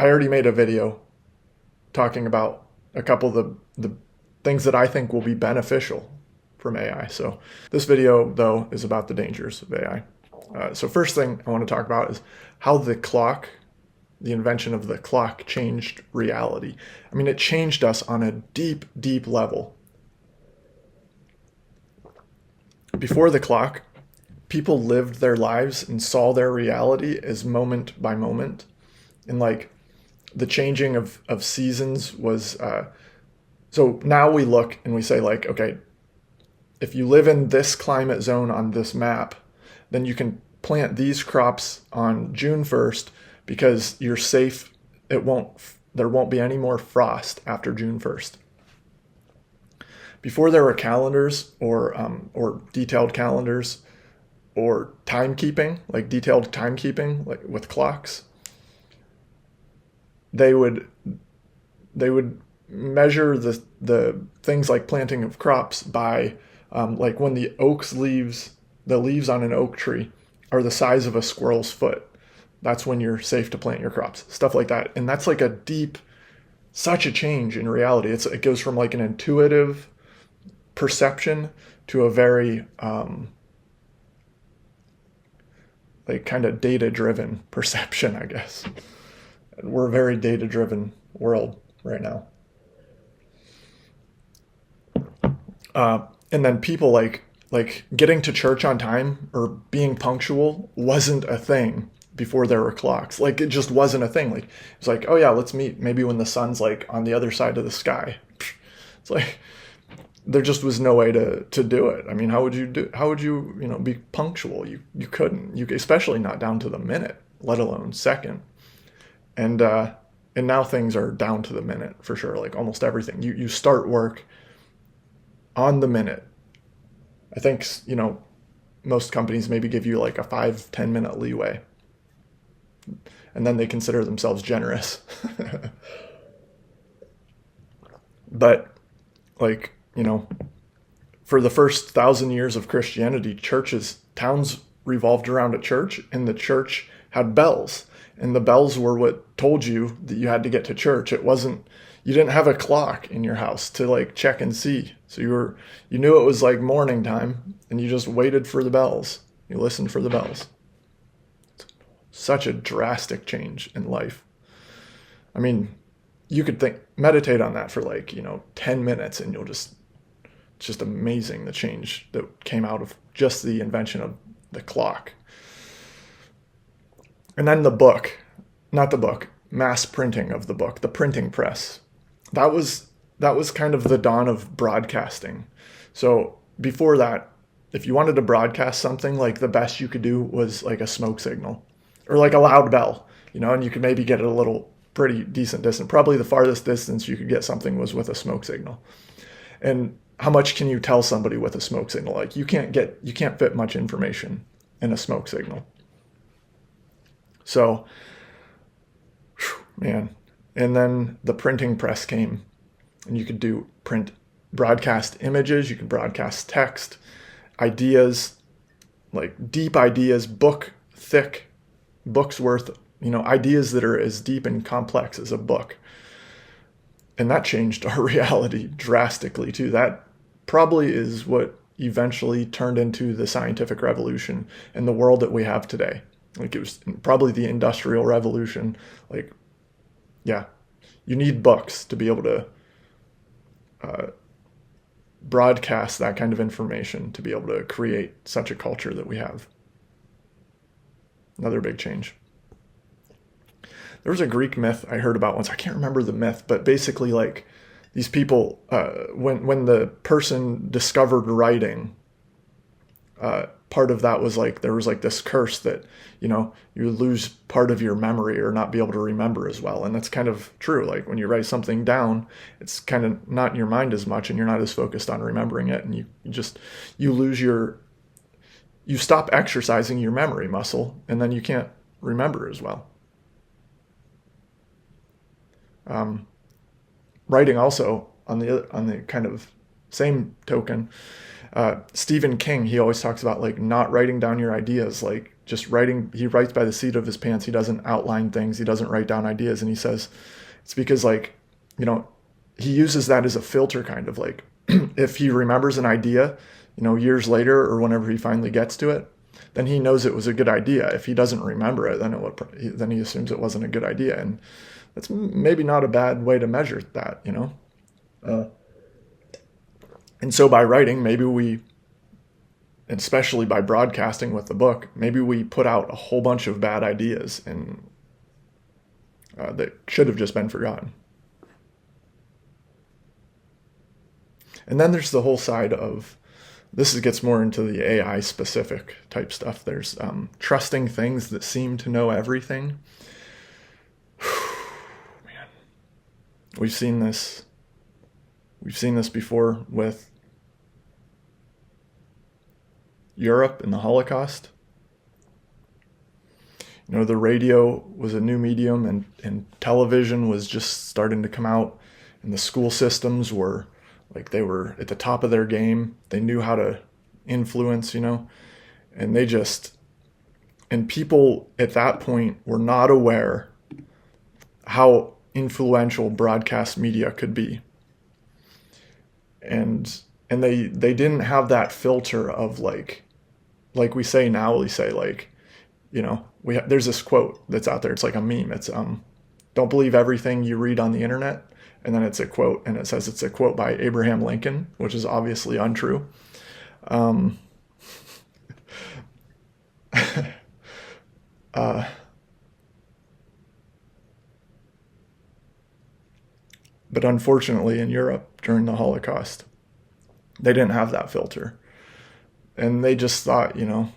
I already made a video talking about a couple of the things that I think will be beneficial from AI. So this video, though, is about the dangers of AI. So first thing I want to talk about is how the invention of the clock changed reality. I mean, it changed us on a deep, deep level. Before the clock, people lived their lives and saw their reality as moment by moment. And like the changing of seasons was, so now we look and we say like, okay, if you live in this climate zone on this map, then you can plant these crops on June 1st because you're safe. There won't be any more frost after June 1st. Before there were calendars or detailed calendars or timekeeping, like detailed timekeeping, like with clocks, they would measure the things like planting of crops by like when the leaves on an oak tree are the size of a squirrel's foot. That's when you're safe to plant your crops, stuff like that. And that's like such a change in reality. It goes from like an intuitive perception to a very like kind of data-driven perception, I guess. We're a very data-driven world right now. And then people like getting to church on time or being punctual wasn't a thing before there were clocks. Like it just wasn't a thing. Like it's like, oh yeah, let's meet maybe when the sun's like on the other side of the sky. It's like there just was no way to do it. I mean, how would you be punctual? You couldn't. Especially not down to the minute, let alone second. And now things are down to the minute for sure. Like almost everything. You start work on the minute. I think, most companies maybe give you like a 5-10 minute leeway. And then they consider themselves generous. But like, for the first 1,000 years of Christianity, towns revolved around a church, and the church had bells. And the bells were what told you that you had to get to church. You didn't have a clock in your house to like check and see. So you knew it was like morning time, and you just waited for the bells. You listened for the bells. Such a drastic change in life. I mean, you could meditate on that for like, 10 minutes and it's just amazing the change that came out of just the invention of the clock. And then mass printing of the book, the printing press. That was kind of the dawn of broadcasting. So before that, if you wanted to broadcast something, like the best you could do was like a smoke signal or like a loud bell, and you could maybe get it a little pretty decent distance. Probably the farthest distance you could get something was with a smoke signal. And how much can you tell somebody with a smoke signal? Like you can't fit much information in a smoke signal. So, man. And then the printing press came, and you could broadcast images, you could broadcast text, ideas, like deep ideas, thick books worth, ideas that are as deep and complex as a book. And that changed our reality drastically too. That probably is what eventually turned into the scientific revolution and the world that we have today. Like it was probably the Industrial Revolution. Like, yeah, you need books to be able to broadcast that kind of information, to be able to create such a culture that we have. Another big change. There was a Greek myth I heard about once. I can't remember the myth, but basically like these people, when the person discovered writing, part of that was like, there was like this curse that, you lose part of your memory or not be able to remember as well. And that's kind of true. Like when you write something down, it's kind of not in your mind as much and you're not as focused on remembering it. And you stop exercising your memory muscle and then you can't remember as well. Writing also on the kind of same token, Stephen King, he always talks about like not writing down your ideas. Like just writing. He writes by the seat of his pants. He doesn't outline things. He doesn't write down ideas. And he says it's because, like, you know, he uses that as a filter, kind of like if he remembers an idea, you know, years later or whenever he finally gets to it, then he knows it was a good idea. If he doesn't remember it, then he assumes it wasn't a good idea. And that's maybe not a bad way to measure that, you know? And so by writing, maybe we, especially by broadcasting with the book, maybe we put out a whole bunch of bad ideas and that should have just been forgotten. And then there's the whole side of, this gets more into the AI specific type stuff. There's trusting things that seem to know everything. Man, we've seen this before with Europe and the Holocaust. You know, the radio was a new medium, and television was just starting to come out, and the school systems were like, they were at the top of their game. They knew how to influence, you know, and people at that point were not aware how influential broadcast media could be. And they didn't have that filter of like we say now, we say, like, you know, there's this quote that's out there. It's like a meme. It's, don't believe everything you read on the internet. And then it's a quote, and it says it's a quote by Abraham Lincoln, which is obviously untrue. But unfortunately, in Europe during the Holocaust, they didn't have that filter. And they just thought, you know,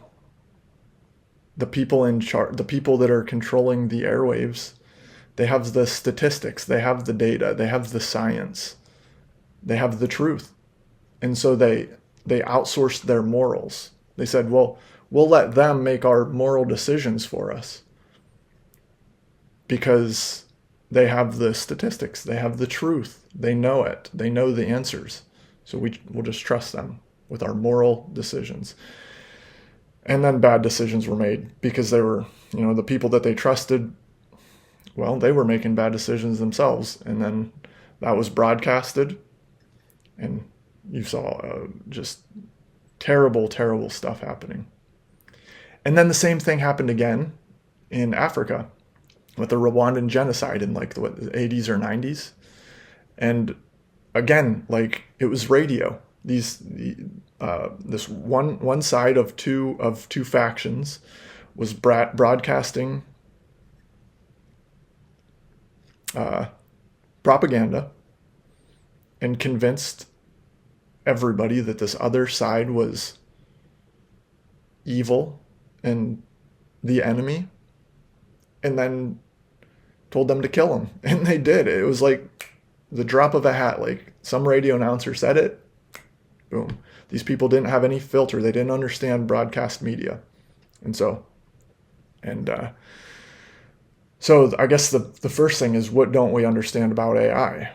the people in charge, the people that are controlling the airwaves, they have the statistics, they have the data, they have the science, they have the truth. And so they outsourced their morals. They said, well, we'll let them make our moral decisions for us because they have the statistics, they have the truth, they know it, they know the answers. So we'll just trust them with our moral decisions. And then bad decisions were made because they were, you know, the people that they trusted, well, they were making bad decisions themselves. And then that was broadcasted, and you saw just terrible, terrible stuff happening. And then the same thing happened again in Africa with the Rwandan genocide in like the 80s or 90s. And again, like, it was radio. This one side of two factions was broadcasting propaganda and convinced everybody that this other side was evil and the enemy, and then told them to kill him. And they did. It was like the drop of a hat. Like, some radio announcer said it, boom. These people didn't have any filter. They didn't understand broadcast media. And so I guess the first thing is, what don't we understand about AI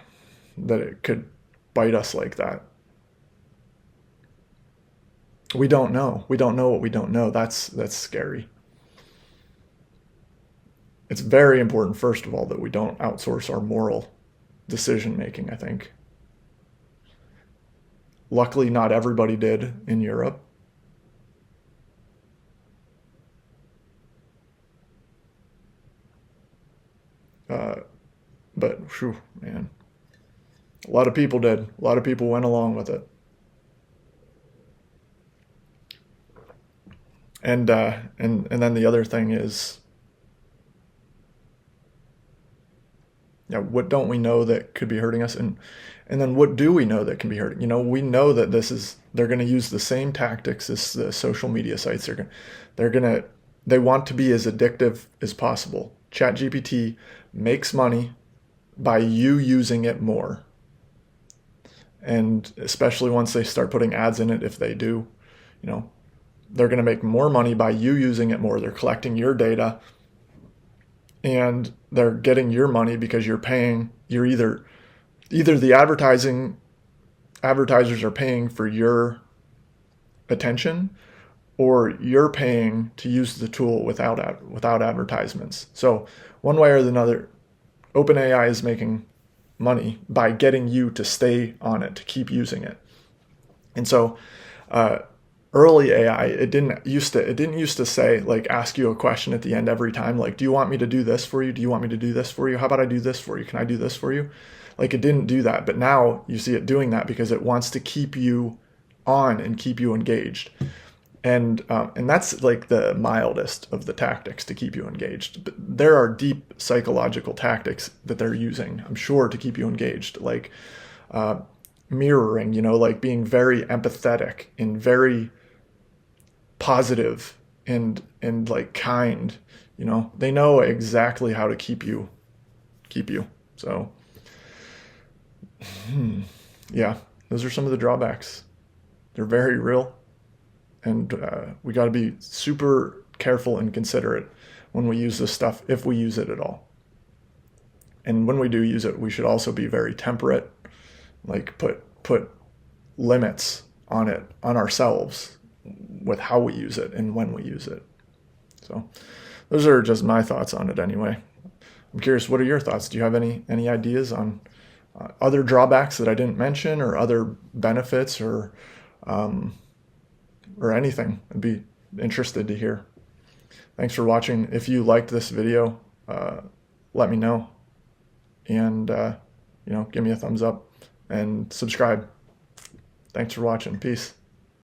that it could bite us like that? We don't know. We don't know what we don't know. That's scary. It's very important, first of all, that we don't outsource our moral decision making, I think. Luckily, not everybody did in Europe. But, whew, man, a lot of people did. A lot of people went along with it. And then the other thing is, yeah, what don't we know that could be hurting us? And then what do we know that can be hurting? You know, we know that they're going to use the same tactics as the social media sites. They want to be as addictive as possible. ChatGPT makes money by you using it more. And especially once they start putting ads in it, if they do, you know, they're going to make more money by you using it more. They're collecting your data, and they're getting your money because you're paying. You're either the advertisers are paying for your attention, or you're paying to use the tool without advertisements. So one way or another, OpenAI is making money by getting you to stay on it, to keep using it. And so early AI, it didn't used to say, like, ask you a question at the end every time, like, do you want me to do this for you? Do you want me to do this for you? How about I do this for you? Can I do this for you? Like, it didn't do that, but now you see it doing that because it wants to keep you on and keep you engaged. And that's like the mildest of the tactics to keep you engaged. But there are deep psychological tactics that they're using, I'm sure, to keep you engaged, like mirroring, like being very empathetic and very positive and like kind. They know exactly how to keep you. So yeah, those are some of the drawbacks. They're very real. And we got to be super careful and considerate when we use this stuff, if we use it at all. And when we do use it, we should also be very temperate, like put limits on it, on ourselves, with how we use it and when we use it. So those are just my thoughts on it anyway. I'm curious, what are your thoughts? Do you have any ideas on other drawbacks that I didn't mention, or other benefits, or anything? I'd be interested to hear. Thanks for watching. If you liked this video, let me know, and give me a thumbs up and subscribe. Thanks for watching. Peace.